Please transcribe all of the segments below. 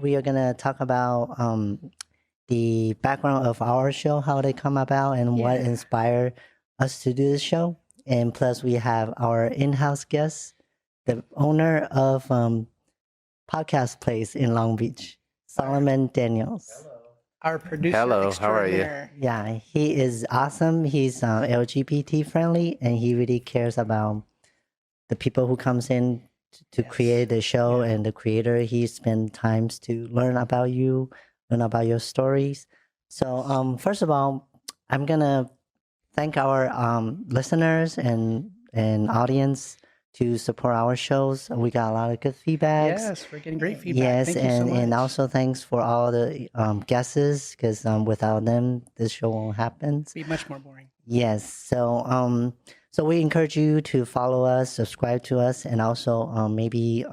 we are gonna talk about the background of our show, how they come about, and what Yeah. inspired us to do this show. And plus, we have our in-house guest, the owner of podcast place in Long Beach, Solomon Daniels. Our producer Hello, how are you? extraordinaire. Yeah, he is awesome. He's LGBT friendly, and he really cares about the people who comes in to Yes. create the show, Yeah. and the creator. He spent times to learn about you, learn about your stories. So, first of all, I'm gonna thank our listeners and audience to support our shows. We got a lot of good feedbacks. Yes, we're getting great feedback. Yes, Thank you so much. and also thanks for all the guesses, because without them, this show won't happen. It'd be much more boring. Yes, so we encourage you to follow us, subscribe to us, and also maybe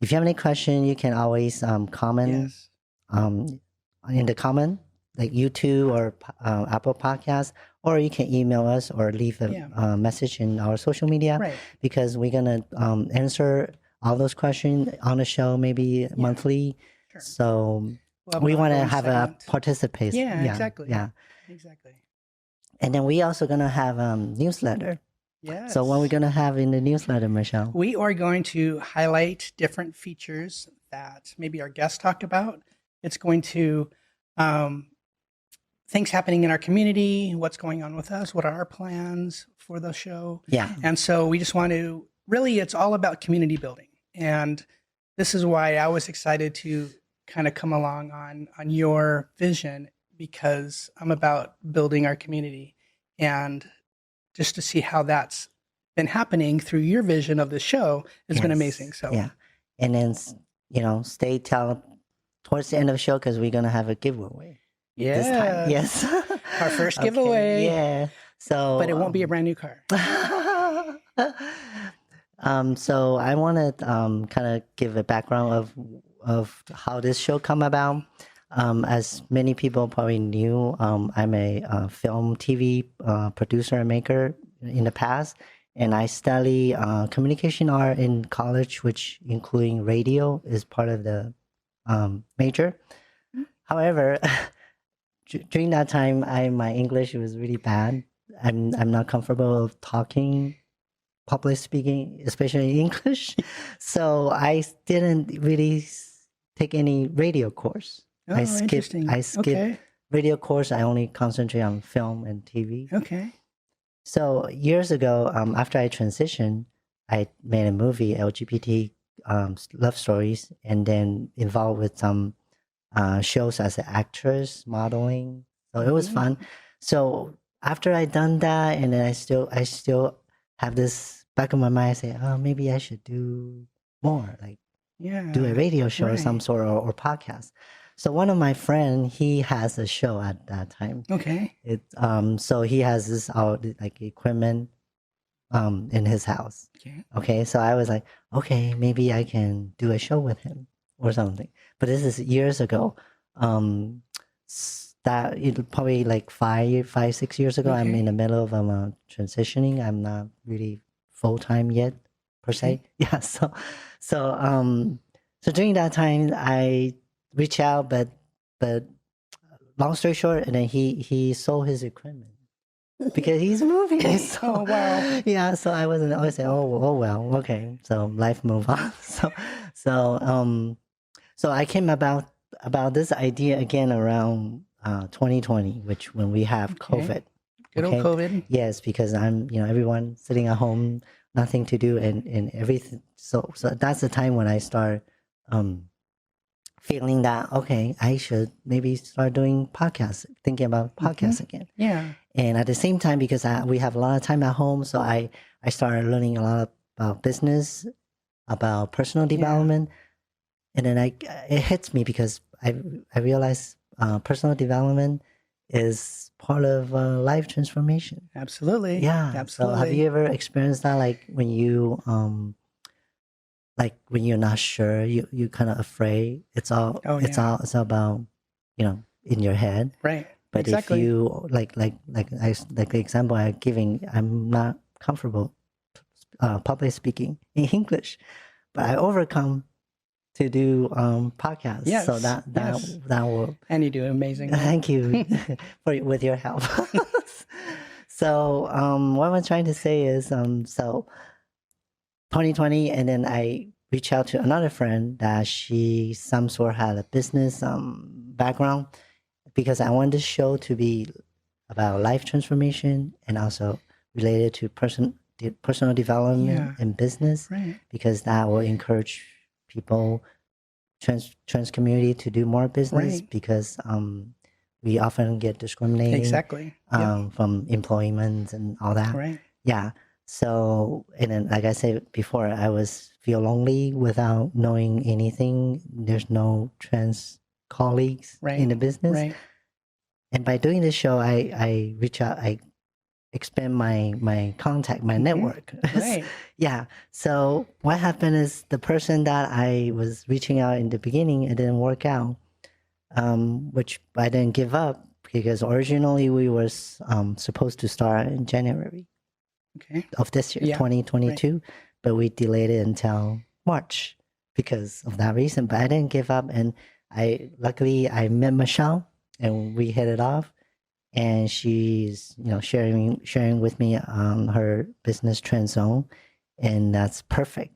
if you have any question, you can always comment Yes. in the comment, like YouTube or Apple Podcasts, or you can email us or leave a Yeah. message in our social media, Right. because we're gonna answer all those questions on the show, maybe monthly. Sure. So We'll have we an want to ongoing have a segment. participation. Yeah, exactly. Yeah. Exactly. And then we also gonna have newsletter. Yes. So what we're gonna have in the newsletter, Michelle? We are going to highlight different features that maybe our guests talked about. It's going to things happening in our community, what's going on with us, what are our plans for the show. Yeah. And so we just want to really, it's all about community building. And this is why I was excited to kind of come along on your vision, because I'm about building our community, and just to see how that's been happening through your vision of the show has been Yes. amazing. So yeah, and then stay till towards the end of the show, because we're gonna have a giveaway this time. Yes, Our first Okay, giveaway. Yeah, so But it won't be a brand new car. So I want to kind of give a background of how this show come about. As many people probably knew, I'm a film, TV producer and maker in the past, and I study communication art in college, which including radio is part of the major. However, during that time, my English was really bad. I'm not comfortable talking, public speaking, especially English. So I didn't really take any radio course. Oh, I skipped Okay. radio course. I only concentrate on film and TV. Okay. So years ago, after I transitioned, I made a movie, LGBT love stories, and then involved with some shows as an actress, modeling. So it was fun. So after I done that, and then I still have this back of my mind, I say, oh, maybe I should do more, like Yeah. do a radio show or some Right. sort, or podcast. So one of my friend, he has a show at that time. Okay. So he has this like equipment in his house. Okay. Okay, so I was like, okay, maybe I can do a show with him or something. But this is years ago. That it probably like 6 years ago. I'm Okay. in the middle of transitioning. I'm not really full time yet, per se. Okay. Yeah. So during that time, I reached out, but long story short, and then he sold his equipment because he's moving. So, Oh, wow. Yeah. So I wasn't always say, oh well, okay. So life move on. So I came about this idea again around 2020, which when we have Okay. COVID. Good old Okay. COVID. Yes, because I'm everyone sitting at home, nothing to do, and everything. So that's the time when I start feeling that okay, I should maybe start doing podcasts, thinking about podcasts again. Yeah. And at the same time, because we have a lot of time at home, so I started learning a lot about business, about personal development, and then it hits me because I realize personal development is part of life transformation. Absolutely. Yeah. Absolutely. So have you ever experienced that, like when you when you're not sure, you kind of afraid. It's all it's about in your head. Right. But Exactly. if you like the example I'm giving, I'm not comfortable public speaking in English, but I overcome to do podcasts. Yes. So that will And you do amazing. thank you with your help. So what I'm trying to say is so 2020, and then I reached out to another friend that she some sort had a business background, because I wanted the show to be about life transformation and also related to personal development and business, Right. because that will encourage people trans community to do more business, Right. because we often get discriminated Exactly. Yep. from employment and all that. Right. Yeah. So, and then, like I said before, I feel lonely without knowing anything. There's no trans colleagues Right. in the business. Right. And by doing this show, I reach out, I expand my contact, my network. Right. Yeah. So what happened is the person that I was reaching out in the beginning, it didn't work out, which I didn't give up, because originally we were supposed to start in January of this year, 2022, right. But we delayed it until March because of that reason. But I didn't give up, and luckily I met Michelle and we hit it off. And she's sharing with me her business trend zone, and that's perfect,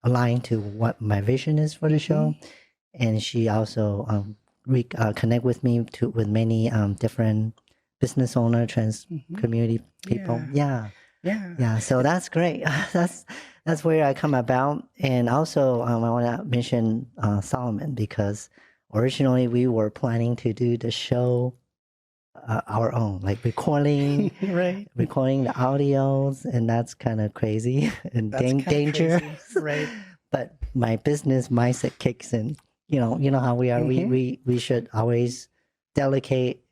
aligned to what my vision is for the show. And she also connect with me with many different business owner, trans community people. Yeah. So that's great. That's where I come about. And also I want to mention Solomon, because originally we were planning to do the show our own, like recording recording the audios, and that's kind of crazy and dangerous. Right. But my business mindset kicks in. You know how we are. We should always delegate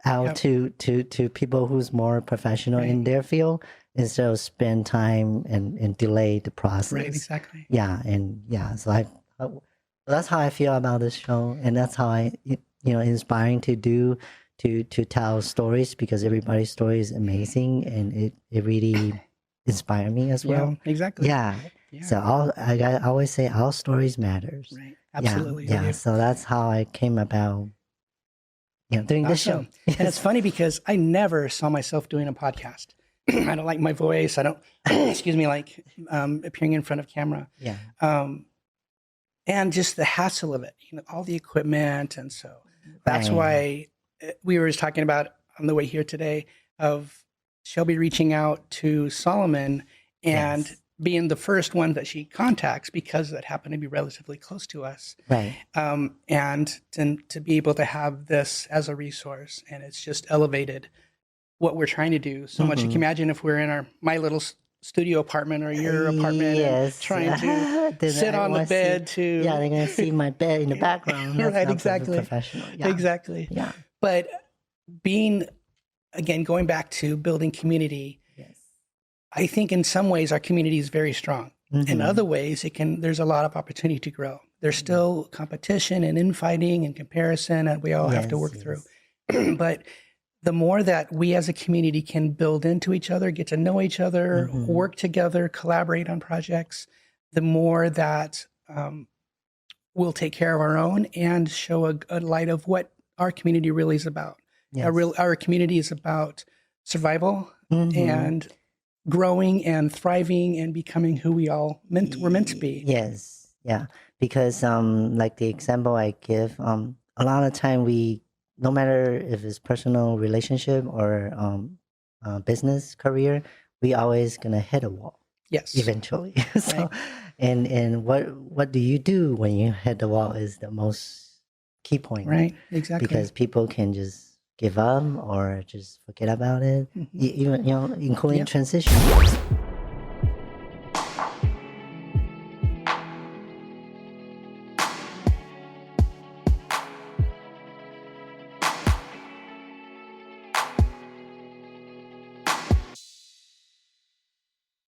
out to people who's more professional in their field, instead of spend time and delay the process. Right, exactly. So that's how I feel about this show, and that's how I inspiring to do to tell stories, because everybody's story is amazing, and it really inspired me as well. Yeah, exactly. Yeah. So I always say all stories matters. Right. Absolutely. Yeah. So that's how I came about doing this show. And it's funny because I never saw myself doing a podcast. I don't like my voice. I don't, excuse me, like appearing in front of camera. Yeah. And just the hassle of it, all the equipment. And so that's why we were just talking about on the way here today of Shelby reaching out to Solomon and being the first one that she contacts, because that happened to be relatively close to us. Right. And to be able to have this as a resource, and it's just elevated what we're trying to do so much. You can imagine if we're in my little studio apartment or your apartment, trying to sit on the bed they're going to see my bed in the background. Right, exactly. Professional. Yeah. Exactly. Yeah. But going back to building community, I think in some ways our community is very strong. In other ways, there's a lot of opportunity to grow. There's still competition and infighting and comparison, and we all have to work through. But the more that we as a community can build into each other, get to know each other, work together, collaborate on projects, the more that we'll take care of our own and show a light of what our community really is about. Our community is about survival and growing and thriving and becoming who we're meant to be. Yes. Yeah. Because like the example I give, a lot of time no matter if it's personal relationship or business career, we always gonna hit a wall. Yes. Eventually. So, and what do you do when you hit the wall is the most key point. Right. Exactly. Because people can just give up or just forget about it, even including transition.